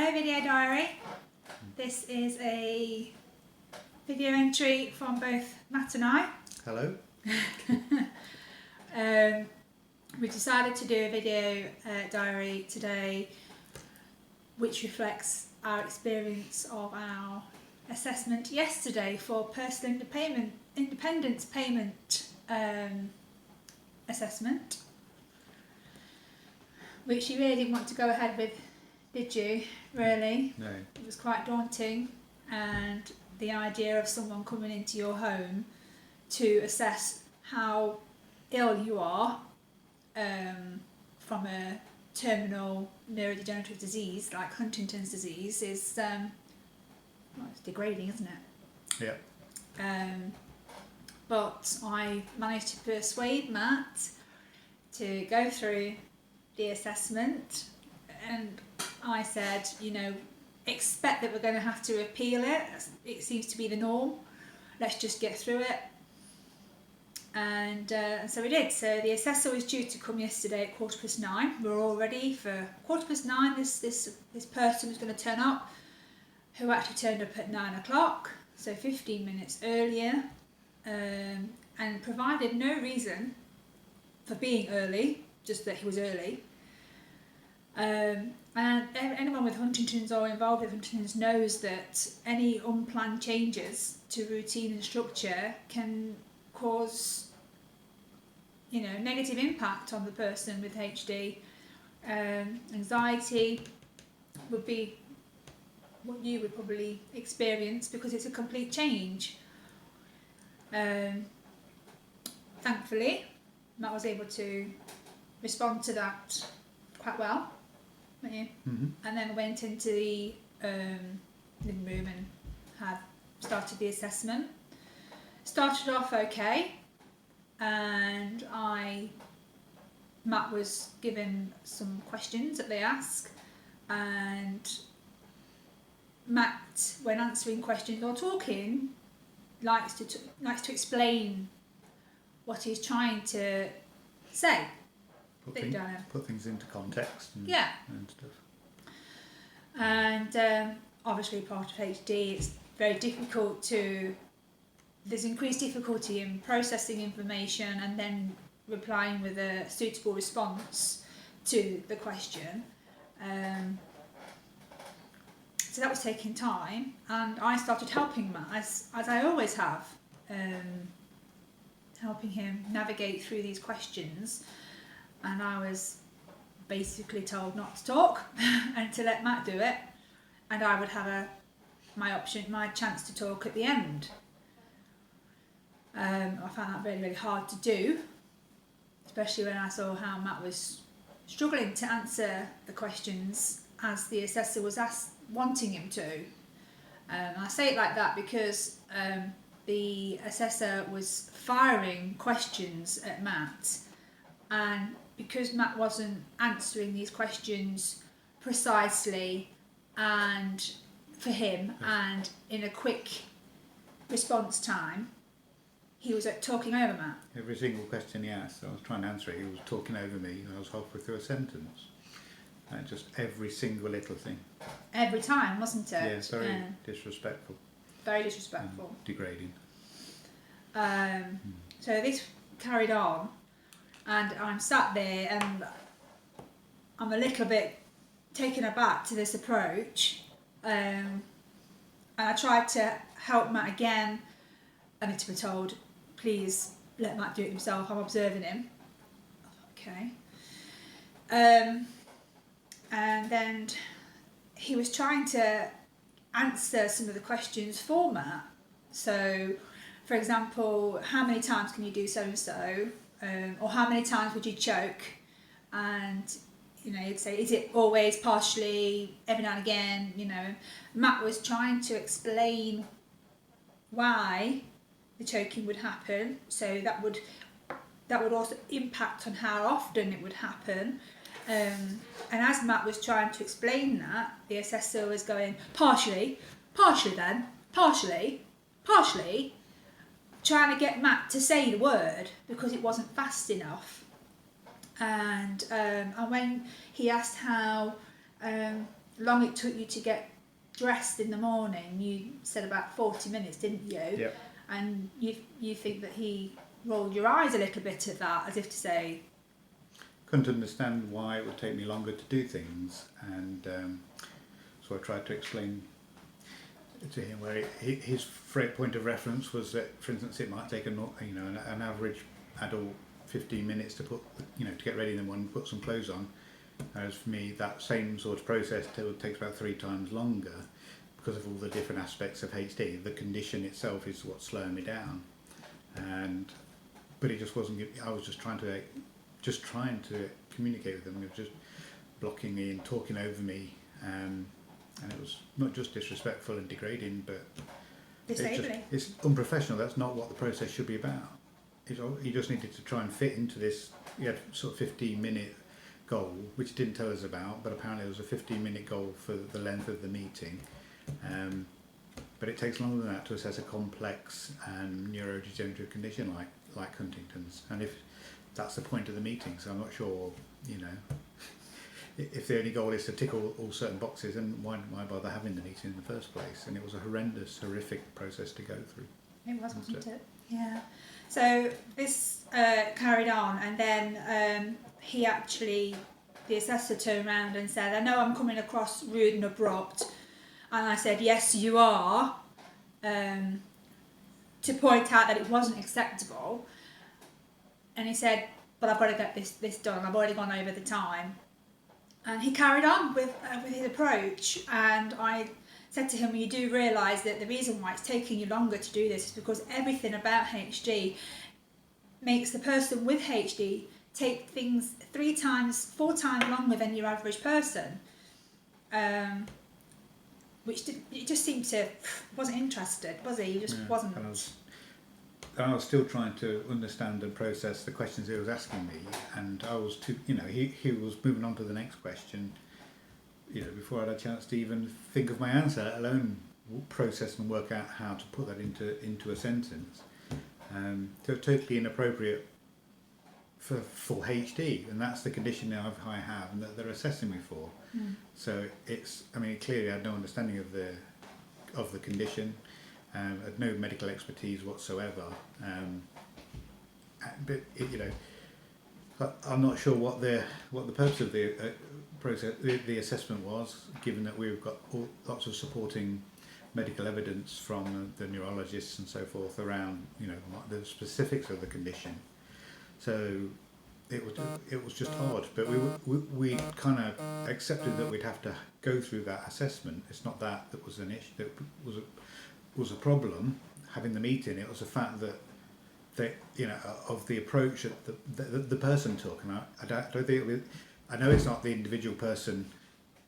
Hello Video Diary. This is a video entry from both Matt and I. Hello. We decided to do a video diary today which reflects our experience of our assessment yesterday for personal independence payment assessment, which you really didn't want to go ahead with, did you? Really? No. It was quite daunting, and the idea of someone coming into your home to assess how ill you are from a terminal neurodegenerative disease like Huntington's disease is it's degrading, isn't it? Yeah. But I managed to persuade Matt to go through the assessment, and I said, you know, expect that we're going to have to appeal it. It seems to be the norm. Let's just get through it. And so we did. So the assessor was due to come yesterday at 9:15. We were all ready for 9:15. This person was going to turn up, who actually turned up at 9 o'clock, so 15 minutes earlier, and provided no reason for being early, just that he was early. And anyone with Huntington's or involved with Huntington's knows that any unplanned changes to routine and structure can cause, you know, negative impact on the person with HD. Anxiety would be what you would probably experience because it's a complete change. Thankfully, Matt was able to respond to that quite well, weren't you? Mm-hmm. And then went into the living room and had started the assessment. Started off okay, and Matt was given some questions that they ask, and Matt, when answering questions or talking, likes to explain what he's trying to say. Put things into context and, yeah. and stuff. And obviously part of HD, it's very difficult there's increased difficulty in processing information and then replying with a suitable response to the question. So that was taking time, and I started helping Matt, as I always have, helping him navigate through these questions. And I was basically told not to talk and to let Matt do it, and I would have my chance to talk at the end. I found that really, really hard to do, especially when I saw how Matt was struggling to answer the questions as the assessor was wanting him to. I say it like that because the assessor was firing questions at Matt, and because Matt wasn't answering these questions precisely and for him and in a quick response time, he was talking over Matt. Every single question he asked, I was trying to answer it, he was talking over me, and I was halfway through a sentence. Just every single little thing. Every time, wasn't it? Yeah, very disrespectful. Very disrespectful. Degrading. So this carried on, and I'm sat there and I'm a little bit taken aback to this approach, and I tried to help Matt again, only to be told, please let Matt do it himself, I'm observing him. Okay. And then he was trying to answer some of the questions for Matt. So, for example, how many times can you do so and so, or how many times would you choke? And you know, he'd say, is it always, partially, every now and again? You know, Matt was trying to explain why the choking would happen, so that would also impact on how often it would happen. And as Matt was trying to explain that, the assessor was going, partially, trying to get Matt to say the word because it wasn't fast enough. And when he asked how long it took you to get dressed in the morning. You said about 40 minutes, didn't you? Yep. And you think that he rolled your eyes a little bit at that, as if to say, couldn't understand why it would take me longer to do things, and so I tried to explain to him where his point of reference was that, for instance, it might take an average adult 15 minutes to put, to get ready in the morning, put some clothes on, whereas for me that same sort of process takes about 3 times longer because of all the different aspects of HD. The condition itself is what's slowing me down, but it just wasn't. I was just trying to communicate with them. It was just blocking me and talking over me, and it was not just disrespectful and degrading, but it's unprofessional. That's not what the process should be about. You just needed to try and fit into this. You had sort of 15-minute goal, which didn't tell us about, but apparently it was a 15-minute goal for the length of the meeting. But it takes longer than that to assess a complex neurodegenerative condition like Huntington's, and if that's the point of the meeting. So I'm not sure, if the only goal is to tick all certain boxes, then why bother having the meeting in the first place? And it was a horrific process to go through. It was, wasn't it? Yeah. So this carried on, and then the assessor turned around and said, "I know I'm coming across rude and abrupt," and I said, "Yes, you are," to point out that it wasn't acceptable. And he said, "But I've got to get this done. I've already gone over the time." And he carried on with his approach. And I said to him, "You do realise that the reason why it's taking you longer to do this is because everything about HD makes the person with HD take things 3 times, 4 times longer than your average person." It just seemed to wasn't interested, was he? He just wasn't. I was still trying to understand and process the questions he was asking me, and I was too, he was moving on to the next question, before I had a chance to even think of my answer, let alone process and work out how to put that into a sentence. So totally inappropriate for full HD, and that's the condition now I have and that they're assessing me for. So clearly I had no understanding of the condition. Had no medical expertise whatsoever, but I'm not sure what the purpose of the process, the assessment was, given that we've got lots of supporting medical evidence from the neurologists and so forth around the specifics of the condition. So it was just odd, but we kind of accepted that we'd have to go through that assessment. It's not that was an issue, that was a problem having the meeting. It was the fact that of the approach that the person took, and I don't think I know it's not the individual person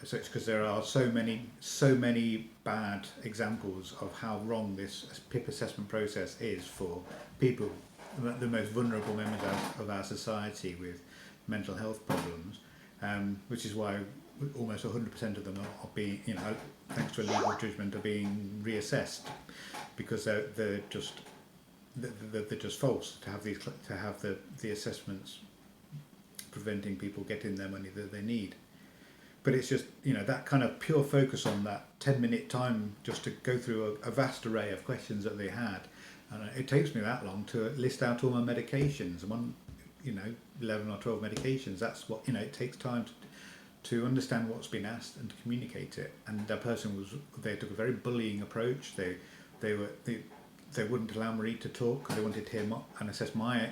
as such, because there are so many bad examples of how wrong this PIP assessment process is for people, the most vulnerable members of our society with mental health problems, which is why almost 100% of them are being, thanks to a legal judgment, are being reassessed, because they're just false to have the assessments preventing people getting their money that they need. But it's just that kind of pure focus on that 10-minute time just to go through a vast array of questions that they had, and it takes me that long to list out all my medications. I'm on 11 or 12 medications. That's what it takes time to understand what's been asked and to communicate it. And that person they took a very bullying approach. They wouldn't allow me to talk because they wanted to hear and assess my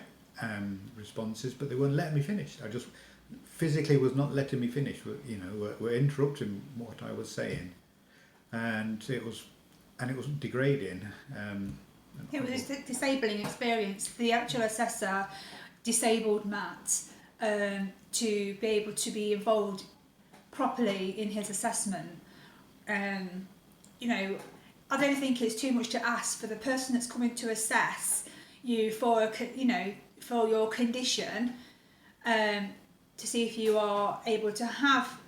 responses, but they weren't letting me finish. I just physically was not letting me finish. Were interrupting what I was saying, and it was degrading. It was a disabling experience. The actual assessor disabled Matt to be able to be involved properly in his assessment. I don't think it's too much to ask for the person that's coming to assess you for your condition, to see if you are able to have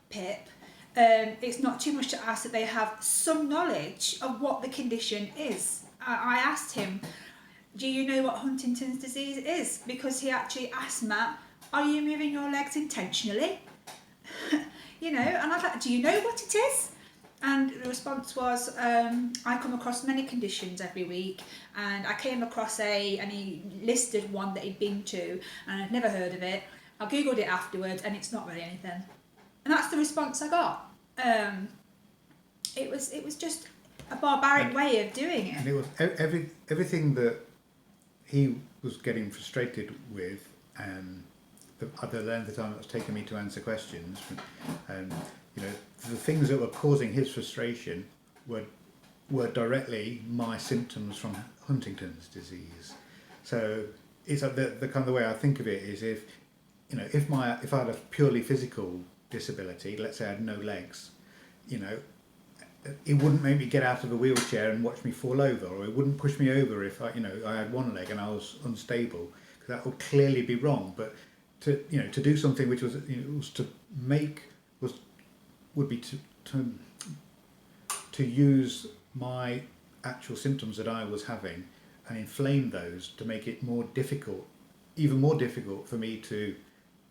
PIP. It's not too much to ask that they have some knowledge of what the condition is. I asked him, "Do you know what Huntington's disease is?" Because he actually asked Matt, "Are you moving your legs intentionally?" you know, and I was like, do you know what it is? And the response was, I come across many conditions every week, and I came across and he listed one that he'd been to, and I'd never heard of it. I googled it afterwards, and it's not really anything. And that's the response I got. It was just a barbaric way of doing it. And it was everything that he was getting frustrated with, the length of time it was taking me to answer questions, you know, the things that were causing his frustration were directly my symptoms from Huntington's disease. So it's like the kind of the way I think of it is, if I had a purely physical disability, let's say I had no legs, you know, it wouldn't make me get out of a wheelchair and watch me fall over, or it wouldn't push me over if I had one leg and I was unstable, because that would clearly be wrong. But to do something which was, would be to use my actual symptoms that I was having and inflame those to make it even more difficult for me to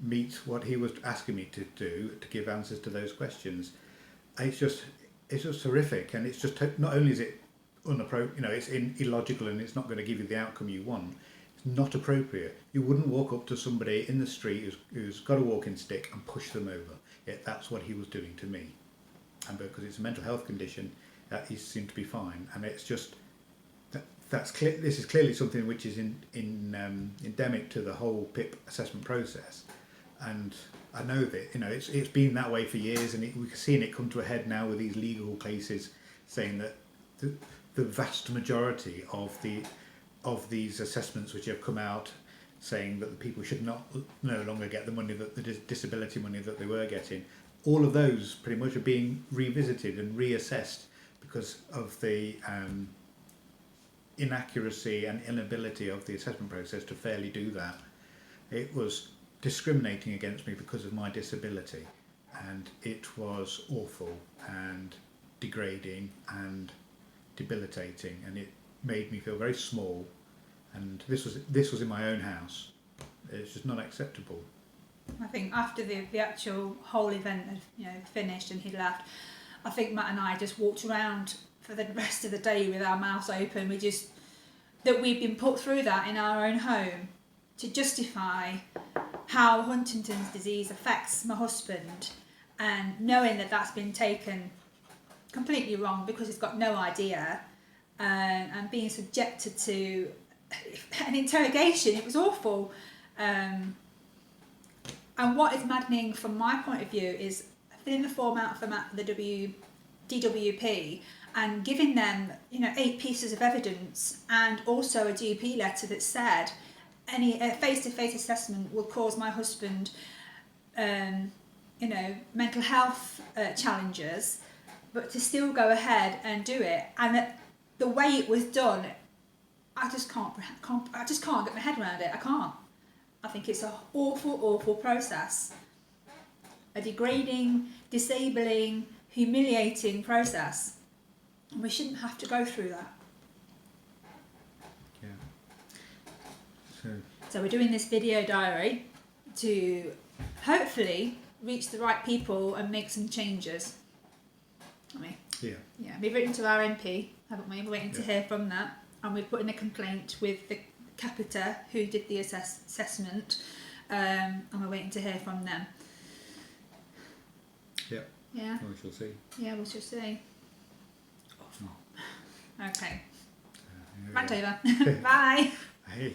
meet what he was asking me to do, to give answers to those questions. It's just horrific, and it's just, not only is it inappropriate, it's illogical, and it's not going to give you the outcome you want. It's not appropriate. You wouldn't walk up to somebody in the street who's got a walking stick and push them over. Yet that's what he was doing to me, and because it's a mental health condition, that he seemed to be fine. And it's just that's clear. This is clearly something which is endemic to the whole PIP assessment process, and I know that it's been that way for years, and we're seeing it come to a head now with these legal cases saying that the vast majority of these assessments which have come out saying that the people should no longer get the money, that the disability money that they were getting, all of those pretty much are being revisited and reassessed because of the inaccuracy and inability of the assessment process to fairly do that. It was discriminating against me because of my disability, and it was awful and degrading and debilitating, and it made me feel very small. And this was in my own house. It's just not acceptable. I think after the actual whole event had finished and he left, I think Matt and I just walked around for the rest of the day with our mouths open. That we've been put through that in our own home to justify how Huntington's disease affects my husband, and knowing that that's been taken completely wrong because he's got no idea, and being subjected to an interrogation. It was awful. And what is maddening from my point of view is filling the form out for the DWP and giving them 8 pieces of evidence, and also a GP letter that said any face-to-face assessment will cause my husband mental health challenges, but to still go ahead and do it, and that the way it was done, I just can't get my head around it. I can't. I think it's an awful, awful process. A degrading, disabling, humiliating process. And we shouldn't have to go through that. Yeah. So we're doing this video diary to hopefully reach the right people and make some changes. Yeah. Yeah. We've written to our MP, haven't we? We're waiting to hear from that. And we've put in a complaint with the Capita who did the assessment, and we're waiting to hear from them. Yeah. Yeah. We shall see. Yeah, we shall see. Awful. Okay. Yeah. Rant over. Bye. Hey.